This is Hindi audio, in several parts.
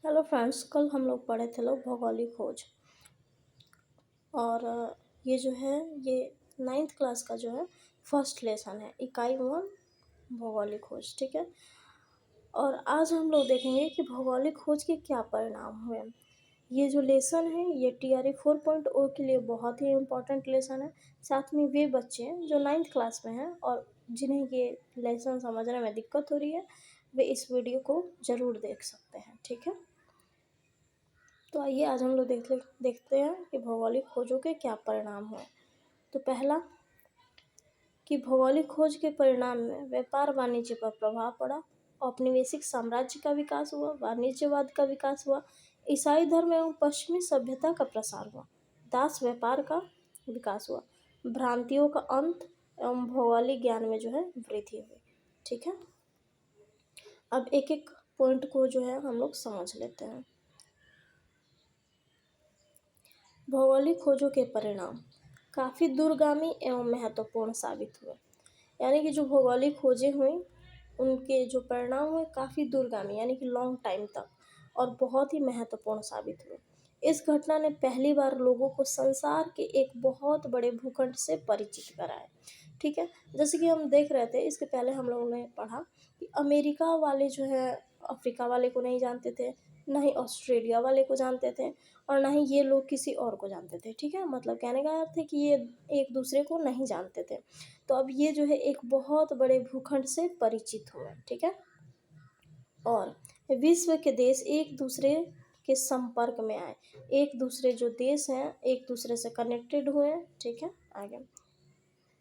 हेलो फ्रेंड्स, कल हम लोग पढ़े थे भौगोलिक खोज। और ये जो है ये 9th क्लास का जो है फर्स्ट लेसन है, इकाई 1 भौगोलिक खोज। ठीक है। और आज हम लोग देखेंगे कि भौगोलिक खोज के क्या परिणाम हुए। ये जो लेसन है ये TRE 4.0 के लिए बहुत ही इम्पोर्टेंट लेसन है। साथ में वे बच्चे हैं जो 9th क्लास में हैं और जिन्हें ये लेसन समझने में दिक्कत हो रही है, वे इस वीडियो को ज़रूर देख सकते हैं। ठीक है। तो आइए आज हम लोग देखते हैं कि भौगोलिक खोजों के क्या परिणाम हुए। तो पहला कि भौगोलिक खोज के परिणाम में व्यापार वाणिज्य पर प्रभाव पड़ा, औपनिवेशिक साम्राज्य का विकास हुआ, वाणिज्यवाद का विकास हुआ, ईसाई धर्म एवं पश्चिमी सभ्यता का प्रसार हुआ, दास व्यापार का विकास हुआ, भ्रांतियों का अंत एवं भौगोलिक ज्ञान में जो है वृद्धि हुई। ठीक है। अब एक एक पॉइंट को जो है हम लोग समझ लेते हैं। भौगोलिक खोजों के परिणाम काफ़ी दूरगामी एवं महत्वपूर्ण साबित हुए। यानी कि जो भौगोलिक खोजें हुई उनके जो परिणाम हुए काफ़ी दूरगामी यानी कि लॉन्ग टाइम तक और बहुत ही महत्वपूर्ण साबित हुए। इस घटना ने पहली बार लोगों को संसार के एक बहुत बड़े भूखंड से परिचित कराया। ठीक है। जैसे कि हम देख रहे थे, इसके पहले हम लोगों ने पढ़ा कि अमेरिका वाले जो है अफ्रीका वाले को नहीं जानते थे, ना ही ऑस्ट्रेलिया वाले को जानते थे और ना ही ये लोग किसी और को जानते थे। ठीक है। मतलब कहने का अर्थ है कि ये एक दूसरे को नहीं जानते थे। तो अब ये जो है एक बहुत बड़े भूखंड से परिचित हुए। ठीक है। और विश्व के देश एक दूसरे के संपर्क में आए, एक दूसरे जो देश हैं एक दूसरे से कनेक्टेड हुए। ठीक है। आगे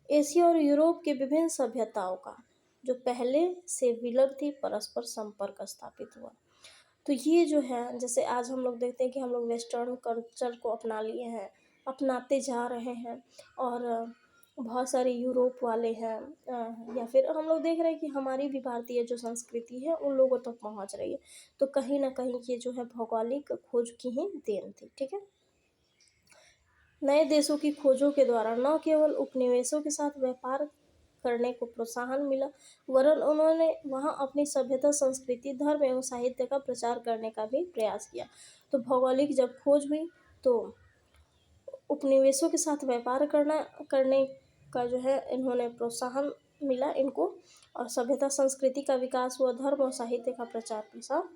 एशिया और यूरोप के विभिन्न सभ्यताओं का जो पहले से विलग थी परस्पर संपर्क स्थापित हुआ। तो ये जो है जैसे आज हम लोग देखते हैं कि हम लोग वेस्टर्न कल्चर को अपना लिए हैं, अपनाते जा रहे हैं और बहुत सारे यूरोप वाले हैं या फिर हम लोग देख रहे हैं कि हमारी भी भारतीय जो संस्कृति है उन लोगों तक पहुंच रही है। तो कहीं ना कहीं ये जो है भौगोलिक खोज की ही देन थी। ठीक है। नए देशों की खोजों के द्वारा न केवल उपनिवेशों के साथ व्यापार करने को प्रोत्साहन मिला, वरन उन्होंने वहां अपनी सभ्यता, संस्कृति, धर्म एवं साहित्य का प्रचार करने का भी प्रयास किया। तो भौगोलिक जब खोज हुई तो उपनिवेशों के साथ व्यापार करने का जो है इन्होंने प्रोत्साहन मिला इनको, और सभ्यता संस्कृति का विकास हुआ, धर्म और साहित्य का प्रचार प्रसार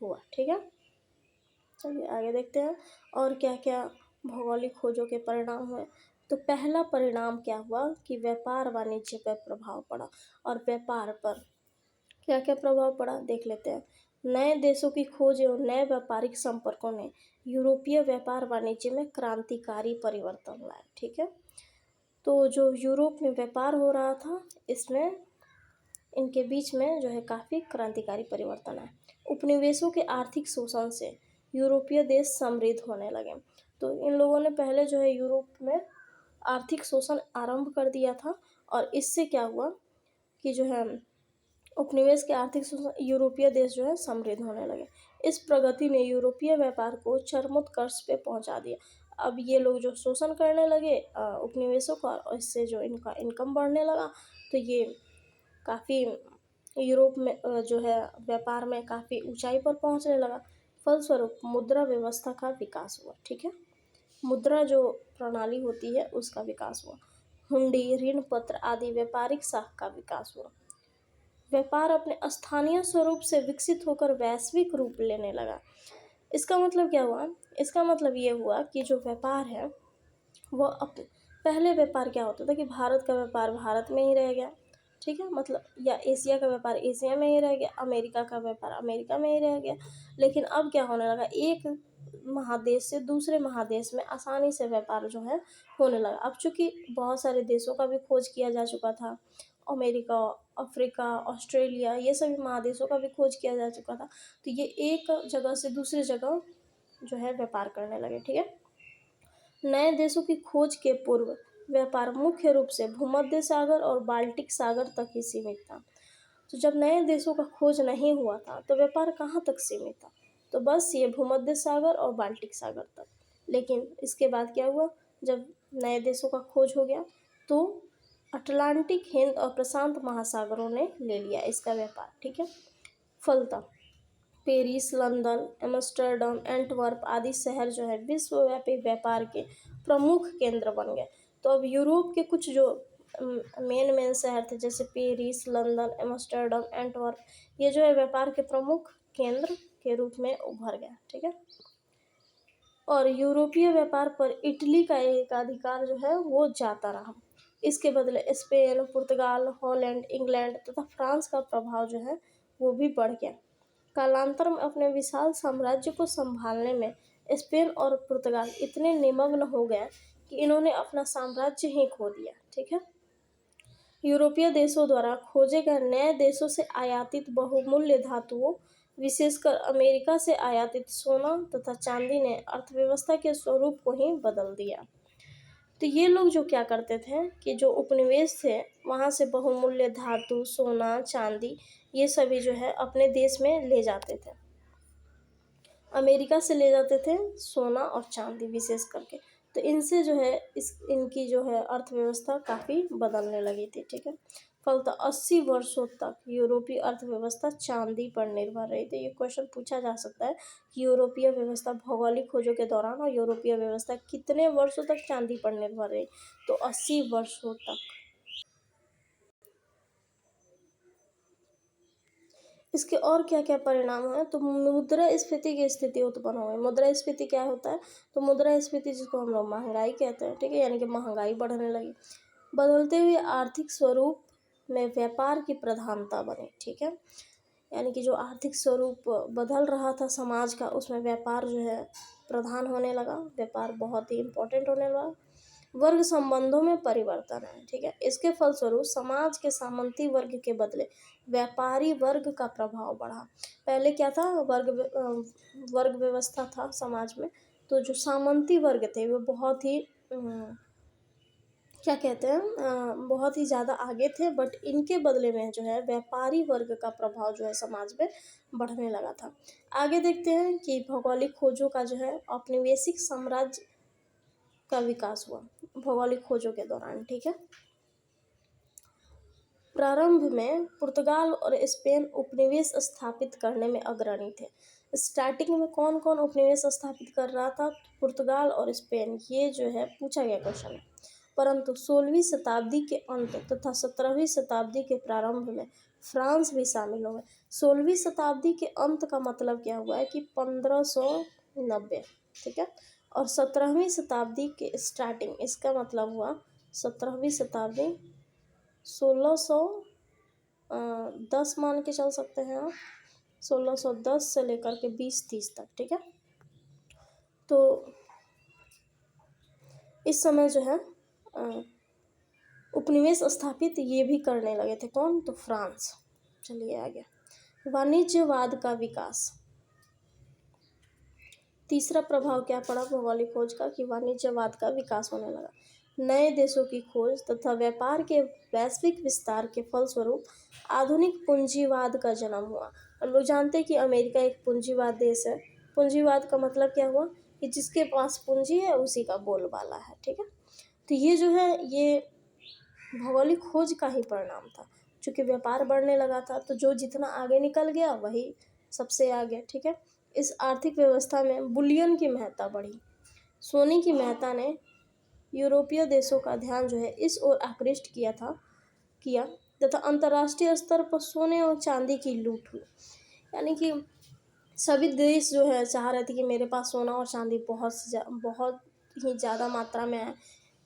हुआ। ठीक है। चलिए आगे देखते हैं और क्या क्या भौगोलिक खोजों के परिणाम हुए। तो पहला परिणाम क्या हुआ कि व्यापार वाणिज्य पर प्रभाव पड़ा। और व्यापार पर क्या क्या प्रभाव पड़ा देख लेते हैं। नए देशों की खोज एवं नए व्यापारिक संपर्कों ने यूरोपीय व्यापार वाणिज्य में क्रांतिकारी परिवर्तन लाए। ठीक है। तो जो यूरोप में व्यापार हो रहा था इसमें इनके बीच में जो है काफ़ी क्रांतिकारी परिवर्तन आए। उपनिवेशों के आर्थिक शोषण से यूरोपीय देश समृद्ध होने लगे। तो इन लोगों ने पहले जो है यूरोप में आर्थिक शोषण आरंभ कर दिया था और इससे क्या हुआ कि जो है उपनिवेश के आर्थिक शोषण यूरोपीय देश जो है समृद्ध होने लगे। इस प्रगति ने यूरोपीय व्यापार को चरमोत्कर्ष पे पहुंचा दिया। अब ये लोग जो शोषण करने लगे उपनिवेशों का, और इससे जो इनका इनकम बढ़ने लगा, तो ये काफ़ी यूरोप में जो है व्यापार में काफ़ी ऊंचाई पर पहुंचने लगा। फलस्वरूप मुद्रा व्यवस्था का विकास हुआ। ठीक है। मुद्रा जो प्रणाली होती है उसका विकास हुआ। हुंडी, ऋण पत्र आदि व्यापारिक साख का विकास हुआ। व्यापार अपने स्थानीय स्वरूप से विकसित होकर वैश्विक रूप लेने लगा। इसका मतलब क्या हुआ? इसका मतलब ये हुआ कि जो व्यापार है वह पहले व्यापार क्या होता था कि भारत का व्यापार भारत में ही रह गया। ठीक है। मतलब या एशिया का व्यापार एशिया में ही रह गया, अमेरिका का व्यापार अमेरिका में ही रह गया। लेकिन अब क्या होने लगा, एक महादेश से दूसरे महादेश में आसानी से व्यापार जो है होने लगा। अब चूंकि बहुत सारे देशों का भी खोज किया जा चुका था, अमेरिका, अफ्रीका, ऑस्ट्रेलिया, ये सभी महादेशों का भी खोज किया जा चुका था, तो ये एक जगह से दूसरी जगह जो है व्यापार करने लगे। ठीक है। नए देशों की खोज के पूर्व व्यापार मुख्य रूप से भूमध्य सागर और बाल्टिक सागर तक ही सीमित था। तो जब नए देशों का खोज नहीं हुआ था तो व्यापार कहाँ तक सीमित था? तो बस ये भूमध्य सागर और बाल्टिक सागर तक। लेकिन इसके बाद क्या हुआ, जब नए देशों का खोज हो गया तो अटलांटिक, हिंद और प्रशांत महासागरों ने ले लिया इसका व्यापार। ठीक है। फलतः पेरिस, लंदन, एम्स्टर्डम, एंटवर्प आदि शहर जो है विश्वव्यापी व्यापार के प्रमुख केंद्र बन गए। तो अब यूरोप के कुछ जो मेन शहर थे जैसे पेरिस, लंदन, एम्स्टर्डम, एंटवर्प, ये जो है व्यापार के प्रमुख केंद्र के रूप में उभर गया। ठीक है। और यूरोपीय व्यापार पर इटली का एक अधिकार जो है वो जाता रहा। इसके बदले स्पेन, पुर्तगाल, हॉलैंड, इंग्लैंड तथा फ्रांस का प्रभाव जो है वो भी बढ़ गया। कालांतर में अपने विशाल साम्राज्य को संभालने में स्पेन और पुर्तगाल इतने निमग्न हो गए कि इन्होंने अपना साम्राज्य ही खो दिया। ठीक है। यूरोपीय देशों द्वारा खोजे गए नए देशों से आयातित बहुमूल्य धातुओं, विशेषकर अमेरिका से आयातित सोना तथा चांदी ने अर्थव्यवस्था के स्वरूप को ही बदल दिया। तो ये लोग जो क्या करते थे कि जो उपनिवेश थे वहाँ से बहुमूल्य धातु, सोना, चांदी, ये सभी जो है अपने देश में ले जाते थे। अमेरिका से ले जाते थे सोना और चांदी विशेष करके। तो इनसे जो है इनकी जो है अर्थव्यवस्था काफ़ी बदलने लगी थी। ठीक है। फलतः 80 वर्षों तक यूरोपीय अर्थव्यवस्था चांदी पर निर्भर रही थी। ये क्वेश्चन पूछा जा सकता है कि यूरोपीय व्यवस्था भौगोलिक खोजों के दौरान और यूरोपीय व्यवस्था कितने वर्षों तक चांदी पर निर्भर रही। तो 80 वर्षों तक। इसके और क्या क्या परिणाम हैं? तो मुद्रास्फीति की स्थिति उत्पन्न हो गई। मुद्रास्फीति क्या होता है? तो मुद्रास्फीति जिसको हम लोग महंगाई कहते हैं। ठीक है। यानी कि महंगाई बढ़ने लगी। बदलते हुए आर्थिक स्वरूप में व्यापार की प्रधानता बनी। ठीक है। यानी कि जो आर्थिक स्वरूप बदल रहा था समाज का, उसमें व्यापार जो है प्रधान होने लगा। व्यापार बहुत ही इम्पोर्टेंट होने लगा। वर्ग संबंधों में परिवर्तन है। ठीक है। इसके फलस्वरूप समाज के सामंती वर्ग के बदले व्यापारी वर्ग का प्रभाव बढ़ा। पहले क्या था? वर्ग व्यवस्था था समाज में। तो जो सामंती वर्ग थे वो बहुत ही क्या कहते हैं बहुत ही ज़्यादा आगे थे। बट इनके बदले में जो है व्यापारी वर्ग का प्रभाव जो है समाज में बढ़ने लगा था। आगे देखते हैं कि भौगोलिक खोजों का जो है औपनिवेशिक साम्राज्य का विकास हुआ भौगोलिक खोजों के दौरान। ठीक है। प्रारंभ में पुर्तगाल और स्पेन उपनिवेश स्थापित करने में अग्रणी थे। स्टार्टिंग में कौन कौन उपनिवेश स्थापित कर रहा था? पुर्तगाल और स्पेन, ये जो है पूछा गया क्वेश्चन है। परंतु 16वीं शताब्दी के अंत तथा 17वीं शताब्दी के प्रारंभ में फ्रांस भी शामिल हो गए। 16वीं शताब्दी के अंत का मतलब क्या हुआ है कि 1590। ठीक है। और 17वीं शताब्दी के स्टार्टिंग, इसका मतलब हुआ 17वीं शताब्दी 1610 मान के चल सकते हैं आप। 1610 से लेकर के 2030 तक। ठीक है। तो इस समय जो है उपनिवेश स्थापित ये भी करने लगे थे। कौन? तो फ्रांस। चलिए आगे। वाणिज्यवाद का विकास। तीसरा प्रभाव क्या पड़ा भौगोलिक खोज का? कि वाणिज्यवाद का विकास होने लगा। नए देशों की खोज तथा व्यापार के वैश्विक विस्तार के फलस्वरूप आधुनिक पूंजीवाद का जन्म हुआ। हम लोग जानते हैं कि अमेरिका एक पूंजीवाद देश है। पूंजीवाद का मतलब क्या हुआ कि जिसके पास पूंजी है उसी का बोलबाला है। ठीक है। तो ये जो है ये भौगोलिक खोज का ही परिणाम था। चूँकि व्यापार बढ़ने लगा था तो जो जितना आगे निकल गया वही सबसे आगे। ठीक है। इस आर्थिक व्यवस्था में बुलियन की महत्ता बढ़ी। सोने की महत्ता ने यूरोपीय देशों का ध्यान जो है इस ओर आकृष्ट किया तथा अंतर्राष्ट्रीय स्तर पर सोने और चांदी की लूट हुई। यानी कि सभी देश जो है चाह रहे थे कि मेरे पास सोना और चांदी बहुत ही ज़्यादा मात्रा में है,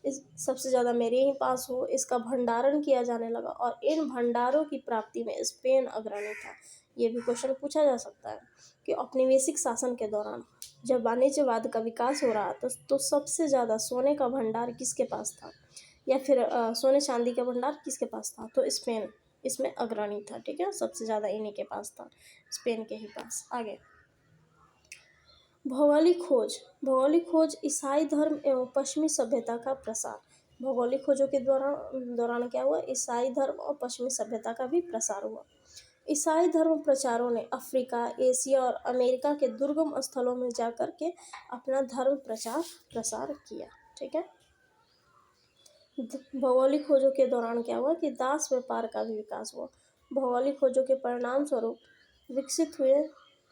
इस सबसे ज़्यादा मेरे ही पास हो। इसका भंडारण किया जाने लगा और इन भंडारों की प्राप्ति में स्पेन अग्रणी था। ये भी क्वेश्चन पूछा जा सकता है कि औपनिवेशिक शासन के दौरान जब वाणिज्यवाद का विकास हो रहा था तो सबसे ज़्यादा सोने का भंडार किसके पास था, या फिर सोने चांदी का भंडार किसके पास था? तो स्पेन इसमें अग्रणी था। ठीक है। सबसे ज़्यादा इन्हीं के पास था, स्पेन के ही पास। आगे भौगोलिक खोज ईसाई धर्म एवं पश्चिमी सभ्यता का प्रसार। भौगोलिक खोजों के दौरान क्या हुआ? ईसाई धर्म और पश्चिमी सभ्यता का भी प्रसार हुआ। ईसाई धर्म प्रचारों ने अफ्रीका, एशिया और अमेरिका के दुर्गम स्थलों में जाकर के अपना धर्म प्रसार किया। ठीक है। भौगोलिक खोजों के दौरान क्या हुआ कि दास व्यापार का भी विकास हुआ। भौगोलिक खोजों के परिणाम स्वरूप विकसित हुए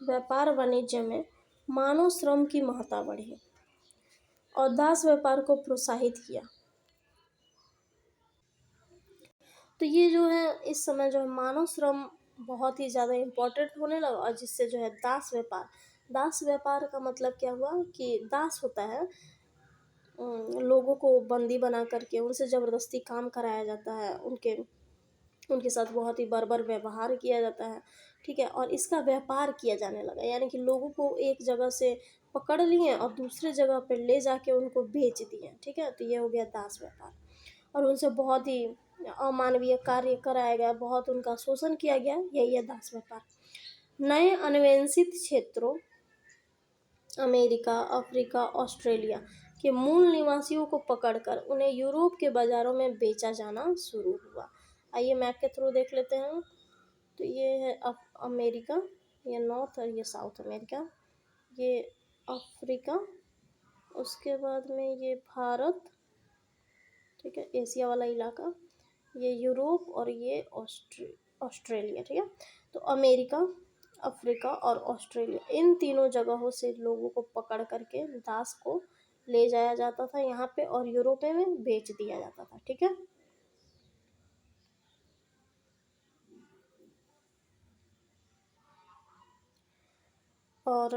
व्यापार वाणिज्य में मानव श्रम की महत्ता बढ़ी और दास व्यापार को प्रोत्साहित किया। तो ये जो है इस समय जो है मानव श्रम बहुत ही ज़्यादा इम्पोर्टेंट होने लगा, और जिससे जो है दास व्यापार का मतलब क्या हुआ कि दास होता है लोगों को बंदी बना करके उनसे ज़बरदस्ती काम कराया जाता है, उनके उनके साथ बहुत ही बर्बर व्यवहार किया जाता है, ठीक है। और इसका व्यापार किया जाने लगा, यानी कि लोगों को एक जगह से पकड़ लिए और दूसरे जगह पर ले जाके उनको बेच दिए, ठीक है। तो ये हो गया दास व्यापार, और उनसे बहुत ही अमानवीय कार्य कराया गया, बहुत उनका शोषण किया गया, यही है दास व्यापार। नए अन्वेषित क्षेत्रों अमेरिका, अफ्रीका, ऑस्ट्रेलिया के मूल निवासियों को पकड़कर उन्हें यूरोप के बाज़ारों में बेचा जाना शुरू हुआ। आइए मैप के थ्रू देख लेते हैं। तो ये है अमेरिका, ये नॉर्थ और ये साउथ अमेरिका, ये अफ्रीका, उसके बाद में ये भारत, ठीक है, एशिया वाला इलाका, ये यूरोप और ये ऑस्ट्रेलिया, ठीक है। तो अमेरिका, अफ्रीका और ऑस्ट्रेलिया, इन तीनों जगहों से लोगों को पकड़ करके दास को ले जाया जाता था यहाँ पे, और यूरोप में बेच दिया जाता था, ठीक है। और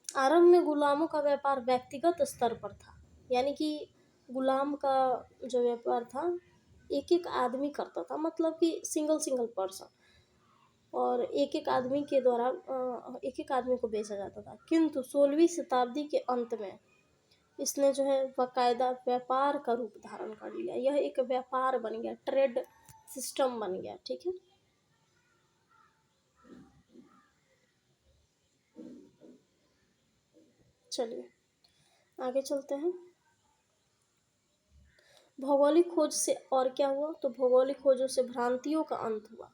आरंभ में गुलामों का व्यापार व्यक्तिगत स्तर पर था, यानी कि गुलाम का जो व्यापार था एक एक आदमी करता था, मतलब कि सिंगल सिंगल पर्सन, और एक एक आदमी के द्वारा एक एक आदमी को बेचा जाता था। किंतु 16वीं शताब्दी के अंत में इसने जो है बाकायदा व्यापार का रूप धारण कर लिया, यह एक व्यापार बन गया, ट्रेड सिस्टम बन गया, ठीक है। चलिए आगे चलते हैं। भौगोलिक खोज से और क्या हुआ, तो भौगोलिक खोजों से भ्रांतियों का अंत हुआ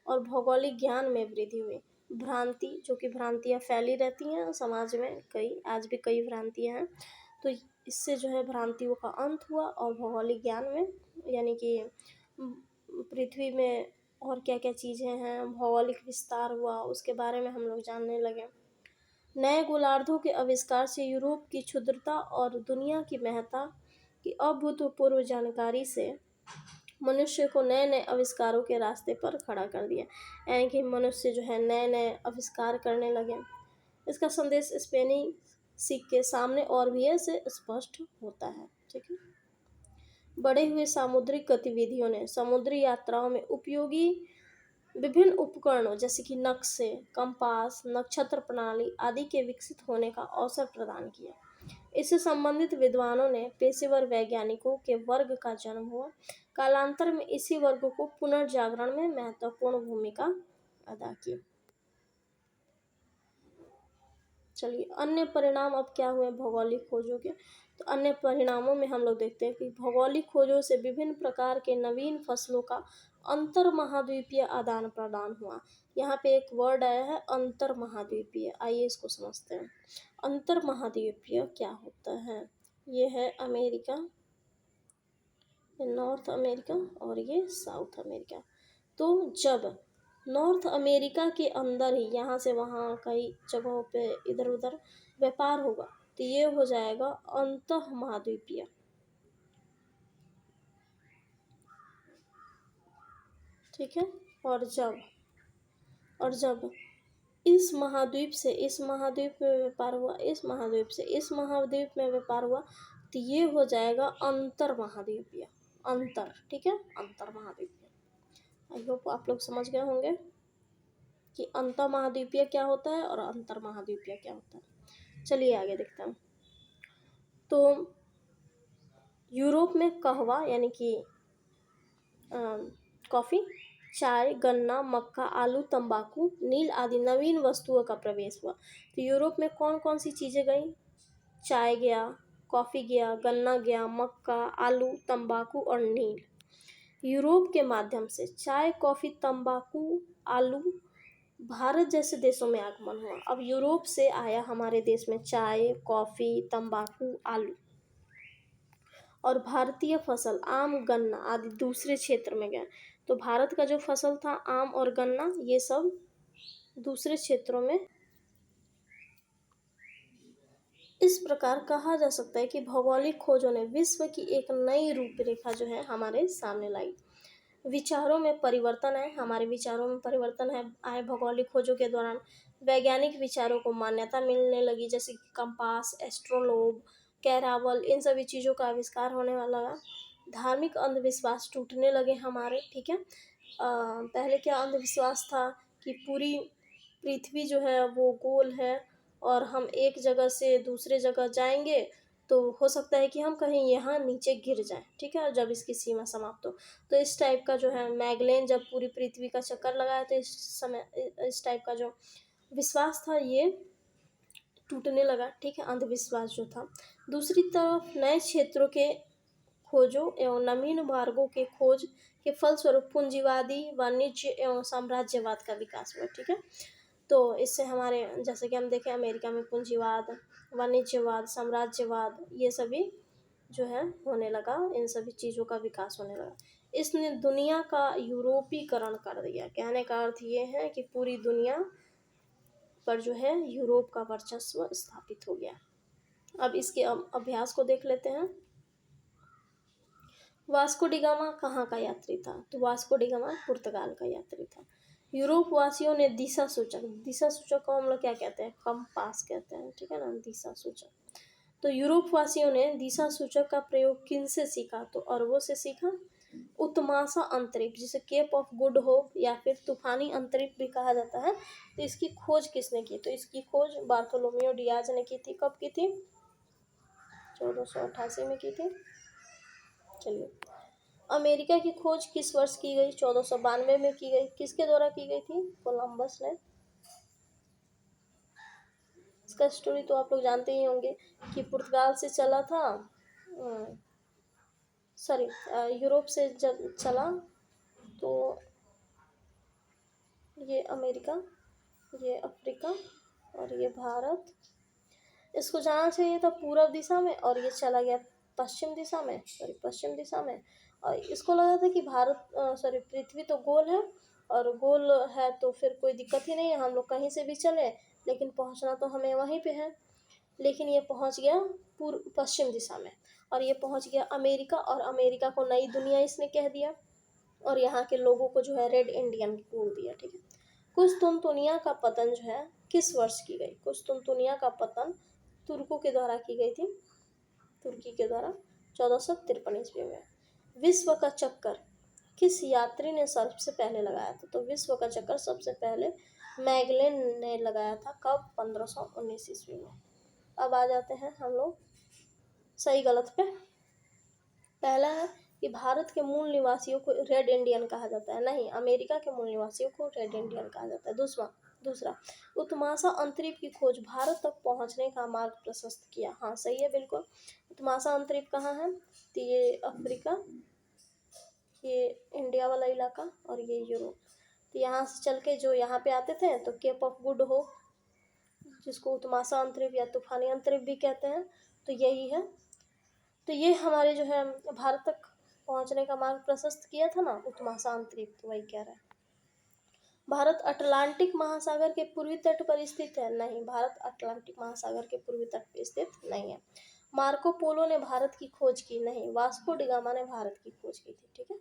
और भौगोलिक ज्ञान में वृद्धि हुई। भ्रांति, जो कि भ्रांतियाँ फैली रहती हैं समाज में, आज भी कई भ्रांतियाँ हैं, तो इससे जो है भ्रांतियों का अंत हुआ और भौगोलिक ज्ञान में, यानी कि पृथ्वी में और क्या क्या चीज़ें हैं, भौगोलिक विस्तार हुआ, उसके बारे में हम लोग जानने लगे। नए गोलार्धों के आविष्कार से यूरोप की क्षुद्रता और दुनिया की महत्ता की अभूतपूर्व जानकारी से मनुष्य को नए नए आविष्कारों के रास्ते पर खड़ा कर दिया, यानी कि मनुष्य जो है नए नए आविष्कार करने लगे। इसका संदेश स्पेनी सीख के सामने और भी ऐसे स्पष्ट होता है, ठीक है। बढ़े हुए सामुद्रिक गतिविधियों ने समुद्री यात्राओं में उपयोगी विभिन्न उपकरणों जैसे कि नक्शे, कंपास, नक्षत्र प्रणाली आदि के विकसित होने का अवसर प्रदान किया। इससे संबंधित विद्वानों ने पेशेवर वैज्ञानिकों के वर्ग का जन्म हुआ। कालांतर में इसी वर्ग को पुनर्जागरण में महत्वपूर्ण भूमिका अदा की। चलिए अन्य परिणाम अब क्या हुए भौगोलिक खोजों के, तो अन्य परिणामों में हम लोग देखते हैं कि भौगोलिक खोजों से विभिन्न प्रकार के नवीन फसलों का अंतर महाद्वीपीय आदान प्रदान हुआ। यहाँ पे एक वर्ड आया है अंतर महाद्वीपीय, आइए इसको समझते हैं। अंतर महाद्वीपीय क्या होता है, ये है अमेरिका, नॉर्थ अमेरिका और ये साउथ अमेरिका। तो जब नॉर्थ अमेरिका के अंदर ही यहाँ से वहाँ कई जगहों पे इधर उधर व्यापार होगा, तो ये हो जाएगा अंतः महाद्वीपीय, ठीक है। और जब इस महाद्वीप से इस महाद्वीप में व्यापार हुआ, इस महाद्वीप से इस महाद्वीप में व्यापार हुआ, तो ये हो जाएगा अंतर महाद्वीपीय, अंतर, ठीक है, अंतर महाद्वीपीय। आई होप आप लोग समझ गए होंगे कि अंतर महाद्वीपीय क्या होता है और अंतर महाद्वीपीय क्या होता है। चलिए आगे देखते हैं। तो यूरोप में कहवा यानी कि कॉफ़ी, चाय, गन्ना, मक्का, आलू, तंबाकू, नील आदि नवीन वस्तुओं का प्रवेश हुआ। तो यूरोप में कौन कौन सी चीज़ें गई, चाय गया, कॉफ़ी गया, गन्ना गया, मक्का, आलू, तंबाकू और नील। यूरोप के माध्यम से चाय, कॉफ़ी, तंबाकू, आलू भारत जैसे देशों में आगमन हुआ। अब यूरोप से आया हमारे देश में चाय, कॉफ़ी, तंबाकू, आलू, और भारतीय फसल आम, गन्ना आदि दूसरे क्षेत्र में गए। तो भारत का जो फसल था आम और गन्ना, ये सब दूसरे क्षेत्रों में इस प्रकार कहा जा सकता है कि भौगोलिक खोजों ने विश्व की एक नई रूपरेखा जो है हमारे सामने लाई। विचारों में परिवर्तन है, हमारे विचारों में परिवर्तन है आए भौगोलिक खोजों के दौरान। वैज्ञानिक विचारों को मान्यता मिलने लगी, जैसे कि कंपास, एस्ट्रोलोब, कैरावल, इन सभी चीज़ों का आविष्कार होने वाला लगा। धार्मिक अंधविश्वास टूटने लगे हमारे, ठीक है। पहले क्या अंधविश्वास था कि पूरी पृथ्वी जो है वो गोल है और हम एक जगह से दूसरे जगह जाएंगे तो हो सकता है कि हम कहीं यहाँ नीचे गिर जाएं, ठीक है, जब इसकी सीमा समाप्त हो। तो इस टाइप का जो है मैगलेन जब पूरी पृथ्वी का चक्कर लगाया तो इस टाइप का जो विश्वास था ये टूटने लगा, ठीक है, अंधविश्वास जो था। दूसरी तरफ नए क्षेत्रों के खोजों एवं नवीन मार्गों के खोज के फलस्वरूप पूंजीवादी वाणिज्य एवं साम्राज्यवाद का विकास हुआ, ठीक है। तो इससे हमारे जैसे कि हम देखें अमेरिका में पूंजीवाद, वाणिज्यवाद, साम्राज्यवाद ये सभी जो है होने लगा, इन सभी चीज़ों का विकास होने लगा। इसने दुनिया का यूरोपीकरण कर दिया। कहने का अर्थ ये है कि पूरी दुनिया पर जो है यूरोप का वर्चस्व स्थापित हो गया। अब इसके अभ्यास को देख लेते हैं। वास्को डिगामा कहाँ का यात्री था? तो वास्को डिगामा पुर्तगाल का यात्री था। यूरोप वासियों ने दिशा सूचक को हम लोग क्या कहते हैं? कंपास कहते हैं, ठीक है ना, दिशा सूचक। तो यूरोप वासियों ने दिशा सूचक का प्रयोग किन से सीखा? तो अरबों से सीखा। उत्मासा अंतरिक्ष, जिसे केप ऑफ गुड होप या फिर तूफानी अंतरिक्ष भी कहा जाता है, तो इसकी खोज किसने की? तो इसकी खोज बार्थोलोमियो डियाज ने की थी। कब की थी? 1488 में की थी। चलिए, अमेरिका की खोज किस वर्ष की गई? 1492 में की गई। किसके द्वारा की गई थी? कोलंबस ने। इसका स्टोरी तो आप लोग जानते ही होंगे कि पुर्तगाल से चला था, सॉरी यूरोप से जब चला तो ये अमेरिका, ये अफ्रीका और ये भारत, इसको जाना चाहिए था पूर्व दिशा में और ये चला गया पश्चिम दिशा में। और इसको लगा था कि भारत पृथ्वी तो गोल है और गोल है तो फिर कोई दिक्कत ही नहीं है, हम लोग कहीं से भी चले, लेकिन पहुंचना तो हमें वहीं पे है। लेकिन ये पहुंच गया पूर्व पश्चिम दिशा में और ये पहुंच गया अमेरिका, और अमेरिका को नई दुनिया इसने कह दिया और यहाँ के लोगों को जो है रेड इंडियन बोल दिया, ठीक है। कुस्तुनतुनिया का पतन जो है किस वर्ष की गई? कुस्तुनतुनिया का पतन तुर्कों के द्वारा की गई थी, तुर्की के द्वारा 1453 ईस्वी में। विश्व का चक्कर किस यात्री ने सबसे पहले लगाया था? तो विश्व का चक्कर सबसे पहले मैगलेन ने लगाया था। कब? 1519 ईस्वी में। अब आ जाते हैं हम लोग सही गलत पे। पहला है कि भारत के मूल निवासियों को रेड इंडियन कहा जाता है। नहीं, अमेरिका के मूल निवासियों को रेड इंडियन कहा जाता है। दूसरा, उत्मासा अंतरिक्ष की खोज भारत तक पहुंचने का मार्ग प्रशस्त किया। हाँ सही है, बिल्कुल। उत्मासा अंतरिक्ष कहाँ है? तो ये अफ्रीका, ये इंडिया वाला इलाका और ये यूरोप। तो यहाँ से चल के जो यहाँ पे आते थे तो केप ऑफ गुड होप, जिसको उत्मासा अंतरिक्ष या तूफानी अंतरिक्ष भी कहते हैं, तो यही है। तो ये हमारे जो है भारत तक पहुंचने का मार्ग प्रशस्त किया था ना उत्मासा अंतरिक्ष, तो वही कह रहा है। भारत अटलांटिक महासागर के पूर्वी तट पर स्थित है। नहीं, भारत अटलांटिक महासागर के पूर्वी तट पर स्थित नहीं है। मार्को पोलो ने भारत की खोज की। नहीं, वास्को डिगामा ने भारत की खोज की थी, ठीक है।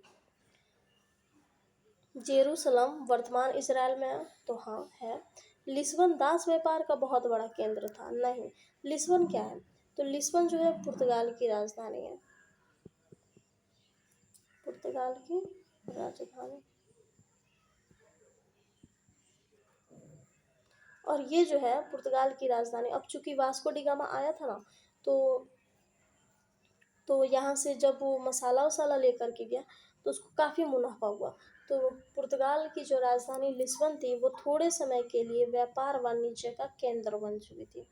जेरूसलम वर्तमान इसराइल में है? तो हाँ है। लिस्बन दास व्यापार का बहुत बड़ा केंद्र था। नहीं, लिस्बन क्या है? तो लिस्बन जो है पुर्तगाल की राजधानी है, पुर्तगाल की राजधानी। और ये जो है पुर्तगाल की राजधानी, अब चूंकि वास्को डिगामा आया था ना तो यहाँ से जब वो मसाला वसाला लेकर के गया तो उसको काफ़ी मुनाफा हुआ। तो पुर्तगाल की जो राजधानी लिस्बन थी वो थोड़े समय के लिए व्यापार वाणिज्य का केंद्र बन चुकी थी।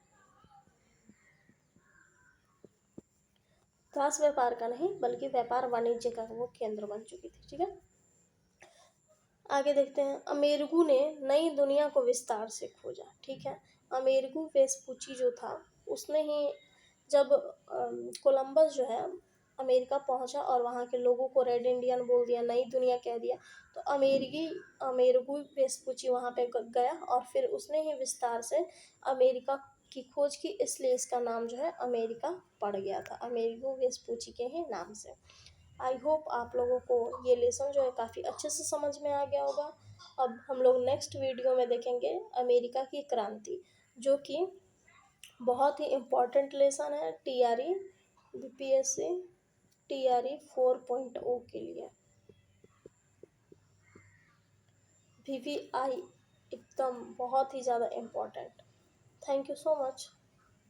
दास व्यापार का नहीं बल्कि व्यापार वाणिज्य का वो केंद्र बन चुकी थी, ठीक है। आगे देखते हैं। अमेरिगू ने नई दुनिया को विस्तार से खोजा, ठीक है। अमेरिगू वेस्पुची जो था उसने ही जब कोलंबस जो है अमेरिका पहुंचा और वहाँ के लोगों को रेड इंडियन बोल दिया, नई दुनिया कह दिया, तो अमेरिगू वेस्पुची वहाँ पे गया और फिर उसने ही विस्तार से अमेरिका की खोज की, इसलिए इसका नाम जो है अमेरिका पड़ गया था, अमेरिगो वेस्पूची के ही नाम से। आई होप आप लोगों को ये लेसन जो है काफ़ी अच्छे से समझ में आ गया होगा। अब हम लोग नेक्स्ट वीडियो में देखेंगे अमेरिका की क्रांति, जो कि बहुत ही इम्पोर्टेंट लेसन है TRE BPSC TRE 4.0 के लिए। VVI एकदम बहुत ही ज़्यादा important. Thank you so much.